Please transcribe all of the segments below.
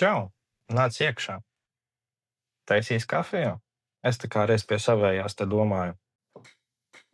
Čau! Nāc iekšā. Taisīs kafiju? Es tā kā reiz pie savējās te domāju,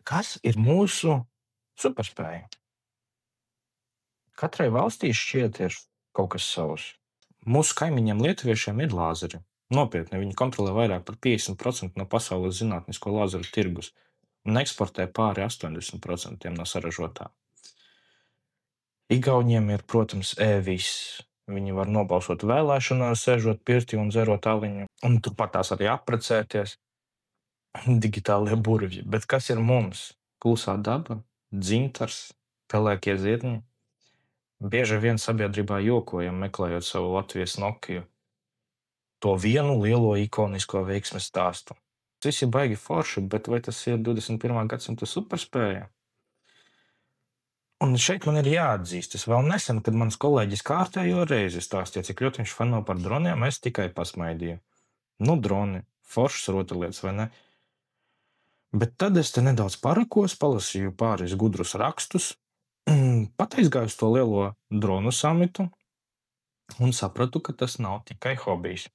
kas ir mūsu superspēja? Katrai valstī šķiet ir kaut kas savs. Mūsu kaimiņiem lietuviešiem ir lāzeri. Nopietni, viņi kontrolē vairāk par 50% no pasaules zinātnisko lāzeru tirgus un eksportē pāri 80% no saražotā. Igauniem ir, protams, e-viss. Viņi var nobalsot vēlēšanās, sēžot pirtī un dzerot aliņu, un turpat tās arī apprecēties. Digitālie burvji. Bet kas ir mums? Klusā daba, dzintars, pelēkie zirņi. Bieži vien sabiedrībā jokojam, meklējot savu Latvijas Nokiju. To vienu lielo ikonisko veiksmes stāstu. Tas viss ir baigi forši, bet vai tas ir 21. gadsimta superspēja? Un šeit man ir jāatzīst, es vēl nesen, kad mans kolēģis kārtējo reizi stāstīja, cik ļoti viņš fano par droniem, es tikai pasmaidīju. Nu, droni, foršas rotaļlietas, vai ne? Bet tad es te nedaudz parakos, palasīju pāris gudrus rakstus, pat aizgāju uz to lielo dronu samitu un sapratu, ka tas nav tikai hobijs.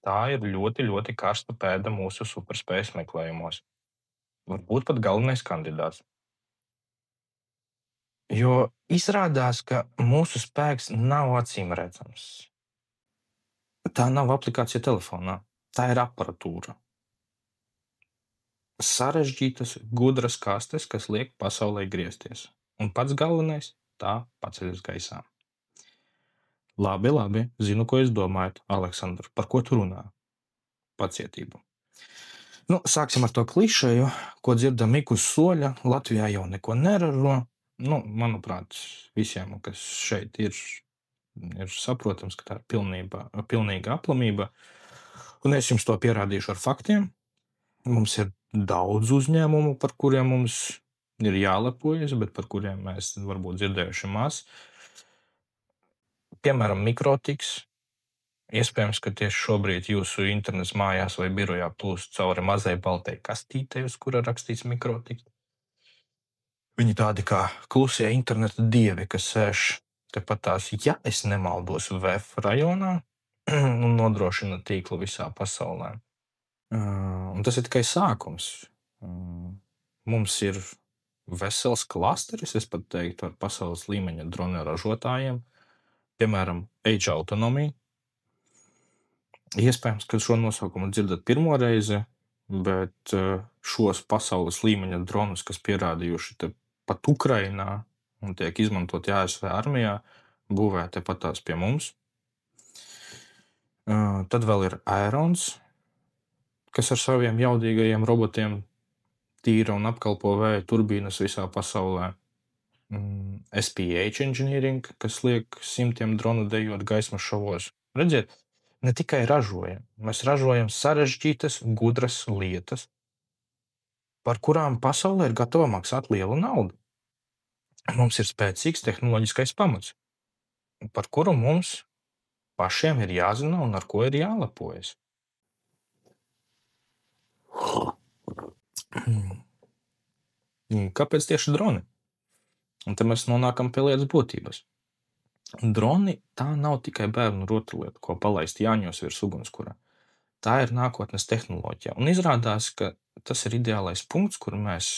Tā ir ļoti, ļoti karsta pēda mūsu superspējas meklējumos. Varbūt pat galvenais kandidāts. Jo izrādās, ka mūsu spēks nav acīm redzams. Tā nav aplikācija telefonā, tā ir aparatūra. Sarežģītas, gudras kastes, kas liek pasaulē griezties. Un pats galvenais – tā paceļas gaisā. Labi, zinu, ko jūs domājat, Aleksandr, par ko tu runā? Pacietību. Nu, sāksim ar to klišeju, ko dzirdam ik uz soļa, Latvijā jau neko neražo. Nu, manuprāt, visiem, kas šeit ir saprotams, ka tā ir pilnīga aplamība. Un es jums to pierādīšu ar faktiem. Mums ir daudz uzņēmumu, par kuriem mums ir jālepojas, bet par kuriem mēs varbūt dzirdējuši maz. Piemēram, Mikrotiks. Iespējams, ka tieši šobrīd jūsu internets mājās vai birojā plūst cauri mazai baltai kastītei, uz kura rakstīts Mikrotiks. Viņi tādi kā klusie interneta dievi, kas sēž tepat tās, ja es nemaldos, VF rajonā un nodrošina tīklu visā pasaulē. Un tas ir tikai sākums. Mums ir vesels klasteris, es pat teiktu, ar pasaules līmeņa drona ražotājiem. Piemēram, Age Autonomy. Iespējams, ka šo nosaukumu dzirdat pirmo reizi, bet šos pasaules līmeņa dronus, kas pierādījuši te pat Ukrainā un tiek izmantot ASV armijā, būvē tepat tās pie mums. Tad vēl ir Aerons, kas ar saviem jaudīgajiem robotiem tīra un apkalpo vēja turbīnas visā pasaulē. SPH Engineering, kas liek simtiem dronu dejot gaismas šovos. Redziet, ne tikai ražojam, mēs ražojam sarežģītas, gudras lietas, par kurām pasaulē ir gatava maksāt lielu naudu. Mums ir spēcīgs tehnoloģiskais pamats, par kuru mums pašiem ir jāzina un ar ko ir jālepojas. Kāpēc tieši droni? Un te mēs nonākam pie lietas būtības. Droni tā nav tikai bērnu rotaļlieta, ko palaist Jāņos virs ugunskura. Tā ir nākotnes tehnoloģija. Un izrādās, ka tas ir ideālais punkts, kur mēs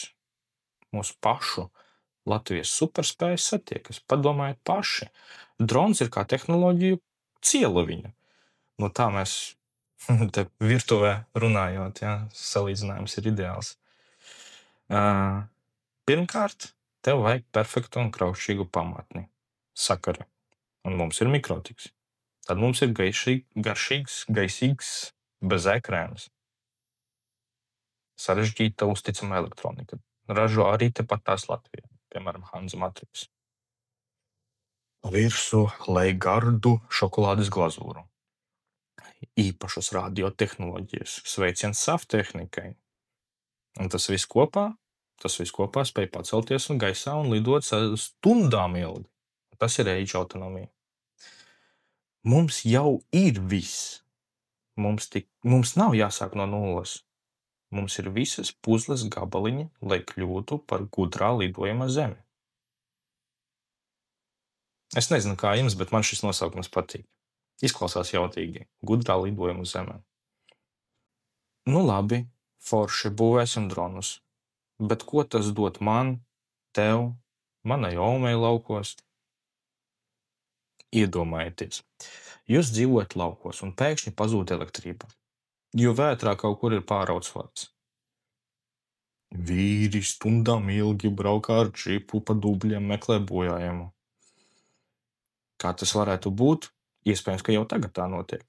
mūsu pašu Latvijas superspējas satiekas. Padomājiet paši. Drons ir kā tehnoloģiju cielaviņa. No tā mēs te virtuvē runājot, ja, salīdzinājums ir ideāls. Pirmkārt, tev vajag perfektu un kraušīgu pamatni. Sakari. Un mums ir Mikrotiks. Tad mums ir garšīgs, gaisīgs, bez ekrānas. Sarežģīta, uzticama elektronika. Ražo arī tepat tās Latvijā. Piemēram, Hanza Matrix. Virsū lej gardu šokolādes glazūru. Īpašas radiotehnoloģijas. Sveiciens SAF tehnikai. Un tas viss kopā spēj pacelties un gaisā un lidot stundām ilgi. Tas ir Age Autonomy. Mums jau ir viss. Mums nav jāsāk no nulles. Mums ir visas puzles gabaliņi, lai kļūtu par gudrā lidojuma zemi. Es nezinu, kā jums, bet man šis nosaukums patīk. Izklausās jautīgi. Gudrā lidojuma uz Zemi. Nu labi, forši būvēsim dronus. Bet ko tas dot man, tev, manai Omei laukos? Iedomājieties, jūs dzīvojat laukos un pēkšņi pazūd elektrība, jo vētrā kaut kur ir pārauts vārds. Vīri stundām ilgi braukā ar džipu pa dubļiem, meklē bojājumu. Kā tas varētu būt? Iespējams, ka jau tagad tā notiek.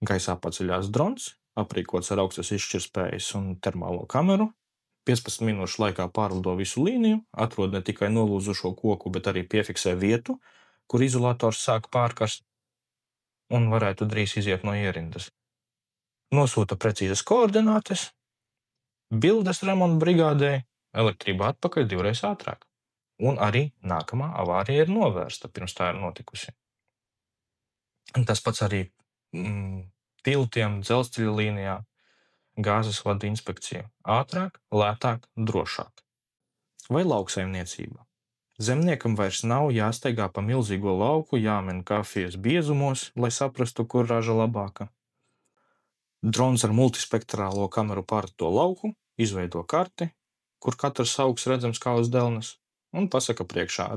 Gaisā paceļās drons, aprīkots ar augstas izšķirtspējas un termālo kameru. 15 minūšu laikā pārlido visu līniju, atrod ne tikai nolūzušo koku, bet arī piefiksē vietu, kur izolators sāk pārkarst un varētu drīz iziet no ierindas. Nosūta precīzas koordinātes, bildes remonta brigādē, elektrība atpakaļ 2 reizes ātrāk. Un arī nākamā avārija ir novērsta, pirms tā ir notikusi. Tas pats arī tiltiem, dzelzceļa līnijā, gāzes vada inspekcija. Ātrāk, lētāk, drošāk. Vai lauksaimniecība? Zemniekam vairs nav jāsteigā pa milzīgo lauku, jāmin kafijas biezumos, lai saprastu, kur raža labāka. Drons ar multispektrālo kameru pārt to lauku, izveido karti, kur katrs augs redzams kā uz delnes, un pasaka priekšā,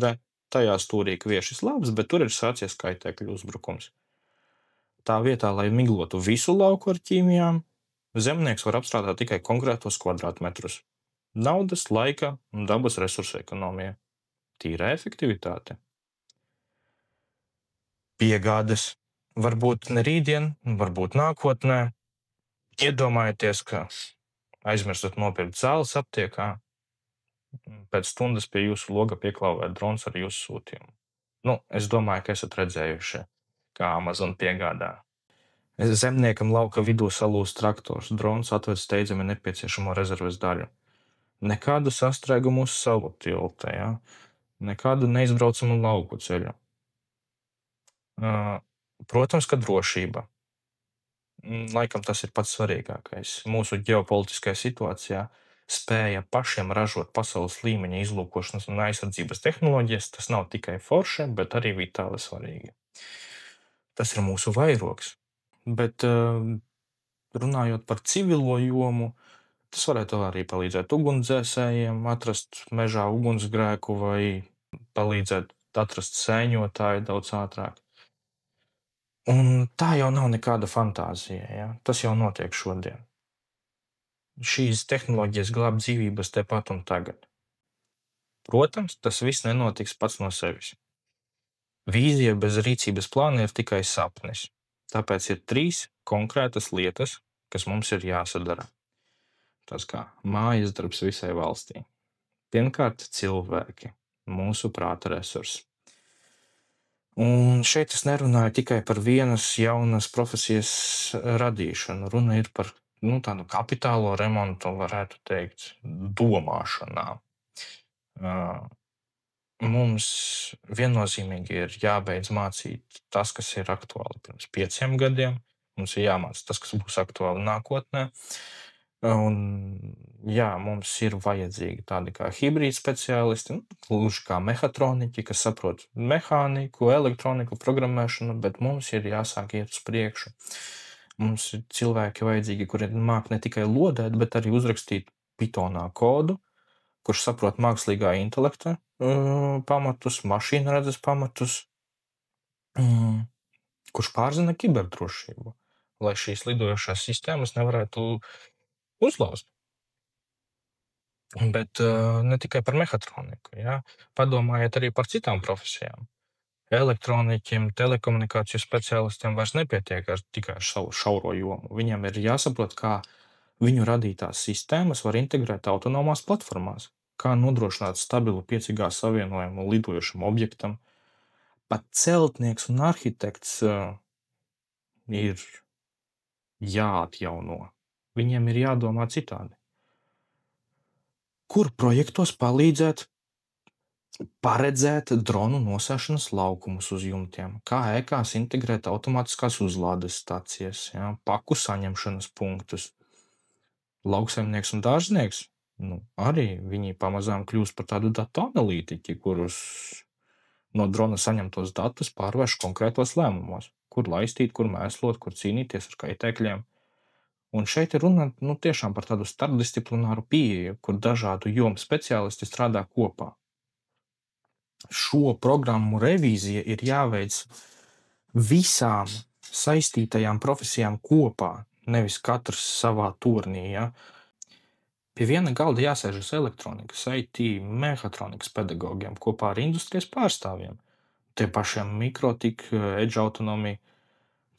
tajā stūrī kviešis labs, bet tur ir sācies kaitēkļu uzbrukums. Tā vietā, lai miglotu visu lauku ar ķīmijām, zemnieks var apstrādāt tikai konkrētos kvadrātmetrus. Naudas, laika un dabas resursu ekonomija. Tīra efektivitāte. Piegādes. Varbūt ne rītdien, varbūt nākotnē. Iedomājieties, ka aizmirstat nopirkt zāles aptiekā, pēc stundas pie jūsu loga pieklauvē drons ar jūsu sūtījumu. Es domāju, ka esat redzējuši, kā Amazon piegādā. Zemniekam lauka vidū salūst traktors, drons atved steidzami nepieciešamo rezerves daļu. Nekādu sastrēgumu uz salu tilta, ja? Nekādu neizbraucamu lauku ceļu. Protams, ka drošība. Laikam tas ir pats svarīgākais. Mūsu ģeopolitiskajā situācijā spēja pašiem ražot pasaules līmeņa izlūkošanas un aizsardzības tehnoloģijas, tas nav tikai forši, bet arī vitāli svarīgi. Tas ir mūsu vairogs. Bet runājot par civilo jomu, tas varētu arī palīdzēt ugunsdzēsējiem atrast mežā ugunsgrēku vai palīdzēt atrast sēņotāju daudz ātrāk. Un tā jau nav nekāda fantāzija, ja? Tas jau notiek šodien. Šīs tehnoloģijas glāb dzīvības tepat un tagad. Protams, tas viss nenotiks pats no sevis. Vīzija bez rīcības plāna ir tikai sapnis. Tāpēc ir 3 konkrētas lietas, kas mums ir jāsadara. Tas kā mājas darbs visai valstī. Pirmkārt, cilvēki, mūsu prāta resursi. Un šeit es nerunāju tikai par vienas jaunas profesijas radīšanu. Runa ir par tādu kapitālo remontu, varētu teikt, domāšanā. Mums viennozīmīgi ir jābeidz mācīt tas, kas ir aktuāli pirms 5 gadiem. Mums ir jāmāca tas, kas būs aktuāli nākotnē. Un, mums ir vajadzīgi tādi kā hibrīd speciālisti, gluži kā mehatroniķi, kas saprot mehāniku, elektroniku, programmēšanu, bet mums ir jāsāk iet uz priekšu. Mums ir cilvēki vajadzīgi, kuri māk ne tikai lodēt, bet arī uzrakstīt Pythonā kodu, kurš saprot mākslīgā intelekta pamatus, mašīnredzes pamatus, kurš pārzina kiberdrošību, lai šīs lidojošās sistēmas nevarētu uzlauzt. Bet ne tikai par mehatroniku, ja? Padomājiet arī par citām profesijām. Elektroniķiem, telekomunikāciju speciālistiem vairs nepietiek tikai ar savu šauro jomu. Viņiem ir jāsaprot, kā viņu radītās sistēmas var integrēt autonomās platformās, kā nodrošināt stabilu 5G savienojumu lidojošam objektam. Pat celtnieks un arhitekts ir jāatjauno. Viņiem ir jādomā citādi. Kur projektos palīdzēt paredzēt dronu nosēšanas laukumus uz jumtiem, kā ēkās integrēt automātiskās uzlādes stacijas, paku saņemšanas punktus. Lauksaimnieks un dārznieks, arī viņi pamazām kļūst par tādu datu analītiķi, kurus no drona saņemtos datus pārvērš konkrētos lēmumos, kur laistīt, kur mēslot, kur cīnīties ar kaitēkļiem. Un šeit ir runa tiešām par tādu starpdisciplināru pieeju, kur dažādu jomu speciālisti strādā kopā. Šo programmu revīzija ir jāveic visām saistītajām profesijām kopā, nevis katrs savā turnī. Ja? Pie viena galda jāsēžas elektronikas, IT, mehatronikas pedagogiem kopā ar industrijas pārstāvjiem, tie pašiem Mikrotik, Edge Autonomy,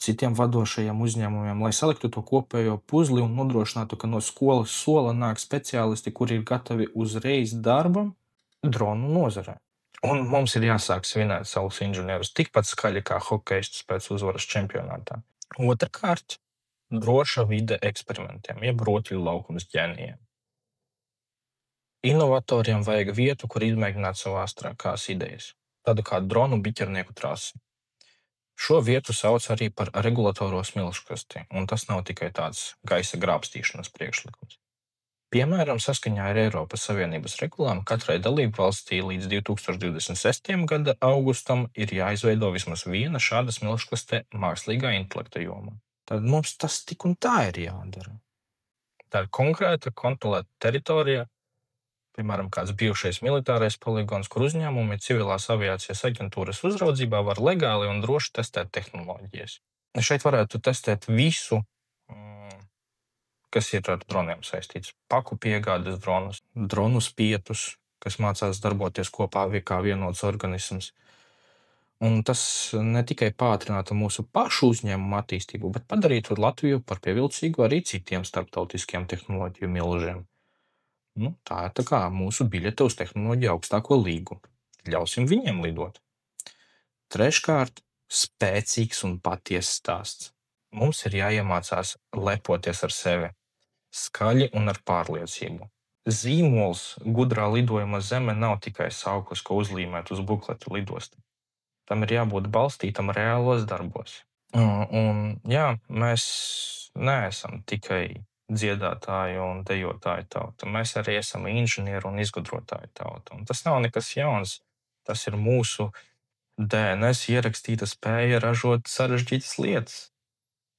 citiem vadošajiem uzņēmumiem, lai saliktu to kopējo puzli un nodrošinātu, ka no skolas sola nāk speciālisti, kuri ir gatavi uzreiz darbam dronu nozarē. Un mums ir jāsāk svinēt savus inženierus tikpat skaļi kā hokejistus pēc uzvaras čempionātā. Otrkārt, droša vide eksperimentiem, jeb rotaļu laukums ģēnijiem. Inovatoriem vajag vietu, kur izmēģināt savu astrākās idejas, tādu kā dronu biķernieku trasi. Šo vietu sauc arī par regulatoro smilškasti, un tas nav tikai tāds gaisa grābstīšanas priekšlikums. Piemēram, saskaņā ar Eiropas Savienības regulām katrai dalībvalstī līdz 2026. gada augustam ir jāizveido vismaz viena šāda smilškaste mākslīgā intelekta jomā. Tad mums tas tik un tā ir jādara. Tā ir konkrēta kontrolēta teritorija, piemēram, kāds bijušais militārais poligons, kur uzņēmumi civilās aviācijas aģentūras uzraudzībā var legāli un droši testēt tehnoloģijas. Šeit varētu testēt visu, kas ir ar droniem saistīts. Paku piegādes dronus, dronu spietus, kas mācās darboties kopā kā vienots organisms. Un tas ne tikai pātrinātu mūsu pašu uzņēmumu attīstību, bet padarītu Latviju par pievilcīgu arī citiem starptautiskiem tehnoloģiju milžiem. Tā ir tā kā mūsu biļete uz tehnoloģiju augstāko līgu. Ļausim viņiem lidot. Treškārt, spēcīgs un patiess stāsts. Mums ir jāiemācās lepoties ar sevi, skaļi un ar pārliecību. Zīmols gudrā lidojuma zeme nav tikai sauklis, ko uzlīmēt uz bukleta lidostu. Tam ir jābūt balstītam reālos darbos. Un jā, mēs neesam tikai dziedātāju un dejotāju tauta. Mēs arī esam inženieri un izgudrotāju tauta. Un tas nav nekas jauns. Tas ir mūsu DNS ierakstīta spēja ražot sarežģītas lietas.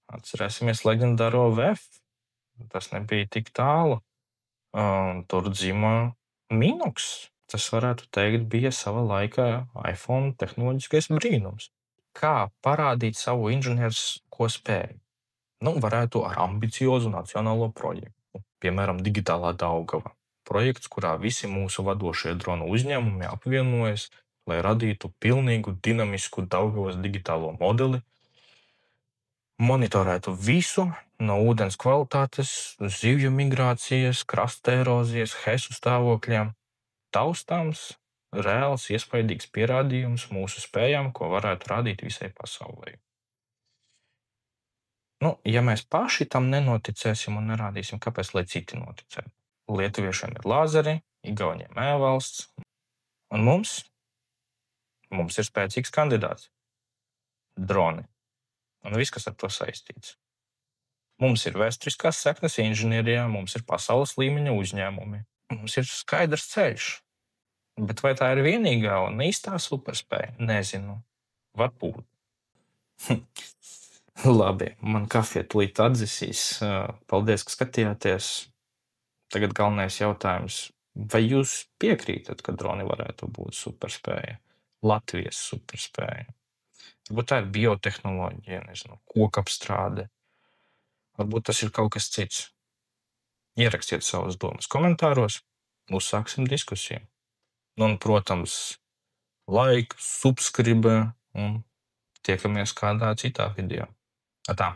Atcerēsimies leģendāro VF. Tas nebija tik tālu. Tur dzima Minox. Tas varētu teikt, bija sava laika iPhone tehnoloģiskais brīnums. Kā parādīt savu inženiersko spēju? Varētu ar ambiciozu nacionālo projektu. Piemēram, Digitālā Daugava. Projekts, kurā visi mūsu vadošie dronu uzņēmumi apvienojas, lai radītu pilnīgu dinamisku Daugavas digitālo modeli, monitorētu visu no ūdens kvalitātes, zivju migrācijas, krasta erozijas, hesu stāvokļiem. Taustāms, reāls, iespaidīgs pierādījums mūsu spējām, ko varētu rādīt visai pasaulē. Ja mēs paši tam nenoticēsim un nerādīsim, kāpēc lai citi noticētu? Lietuviešiem ir lāzeri, Igauniem e-valsts, un mums ir spēcīgs kandidāts – droni, un viss, kas ar to saistīts. Mums ir vēsturiskās saknes inženierijā, mums ir pasaules līmeņa uzņēmumi, mums ir skaidrs ceļš. Bet vai tā ir vienīgā un īstā superspēja? Nezinu. Varbūt. Labi, man kafija tūlīt atdzisīs. Paldies, ka skatījāties. Tagad galvenais jautājums. Vai jūs piekrītat, ka droni varētu būt superspēja? Latvijas superspēja. Varbūt tā ir biotehnoloģija, kokapstrāde. Varbūt tas ir kaut kas cits. Ierakstiet savas domas komentāros. Uzsāksim diskusiju. Un, protams, like, subscribe un tiekamies kādā citā video. Atā!